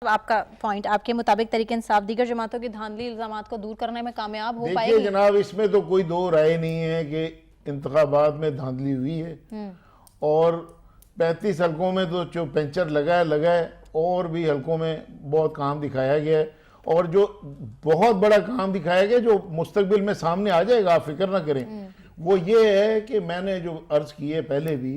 आपका पॉइंट आपके मुताबिक तरीके इंसाफ दीगर जमातों की धांधली इल्जामात को दूर करने में कामयाब हो पाएगी? देखिए जनाब, इसमें तो कोई दो राय नहीं है कि इंतखाबात में धांधली हुई है और 35 हलकों में तो जो पेंचर लगा है और भी हलकों में बहुत काम दिखाया गया है और जो बहुत बड़ा काम दिखाया गया जो मुस्तकबिल में सामने आ जाएगा, आप फिक्र ना करें। वो ये है कि मैंने जो अर्ज की है पहले भी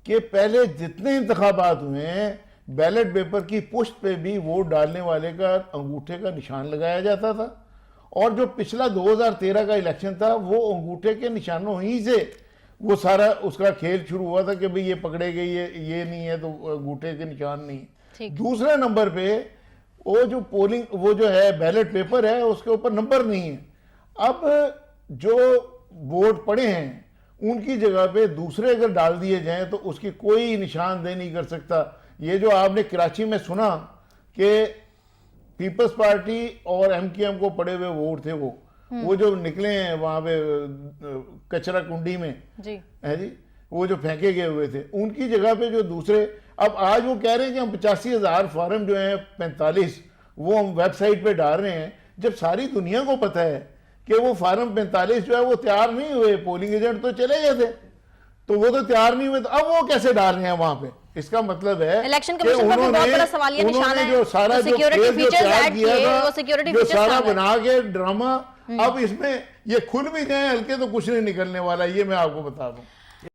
कि पहले जितने इंतखाबात हुए हैं बैलेट पेपर की पुष्ट पे भी वोट डालने वाले का अंगूठे का निशान लगाया जाता था और जो पिछला 2013 का इलेक्शन था वो अंगूठे के निशानों ही से वो सारा उसका खेल शुरू हुआ था कि भाई ये पकड़े गए, ये नहीं है तो अंगूठे के निशान नहीं। दूसरे नंबर पे वो जो पोलिंग वो जो है बैलेट पेपर है उसके ऊपर नंबर नहीं है। अब जो वोट पड़े हैं उनकी जगह पे दूसरे अगर डाल दिए जाएं तो उसकी कोई निशानदेही नहीं कर सकता। ये जो आपने कराची में सुना कि पीपल्स पार्टी और एमकेएम को पड़े हुए वोट थे वो जो निकले हैं वहां पे कचरा कुंडी में जी है जी, वो जो फेंके गए हुए थे उनकी जगह पे जो दूसरे, अब आज वो कह रहे हैं कि हम 85,000 फॉर्म जो हैं 45 वो हम वेबसाइट पे डाल रहे हैं, जब सारी दुनिया को पता है कि वो फॉर्म 45 जो है वो तैयार नहीं हुए, पोलिंग एजेंट तो चले गए थे तो वो तो तैयार नहीं हुए, तो अब वो कैसे डाल रहे हैं वहां पे? इसका मतलब है इलेक्शन कमीशन पर बहुत बड़ा सवालिया निशान है। जो सारा सिक्योरिटी फीचर्स ऐड किए, वो सिक्योरिटी फीचर्स सारा बना के ड्रामा, अब इसमें ये खुल भी गए हल्के तो कुछ नहीं निकलने वाला, ये मैं आपको बता दूं।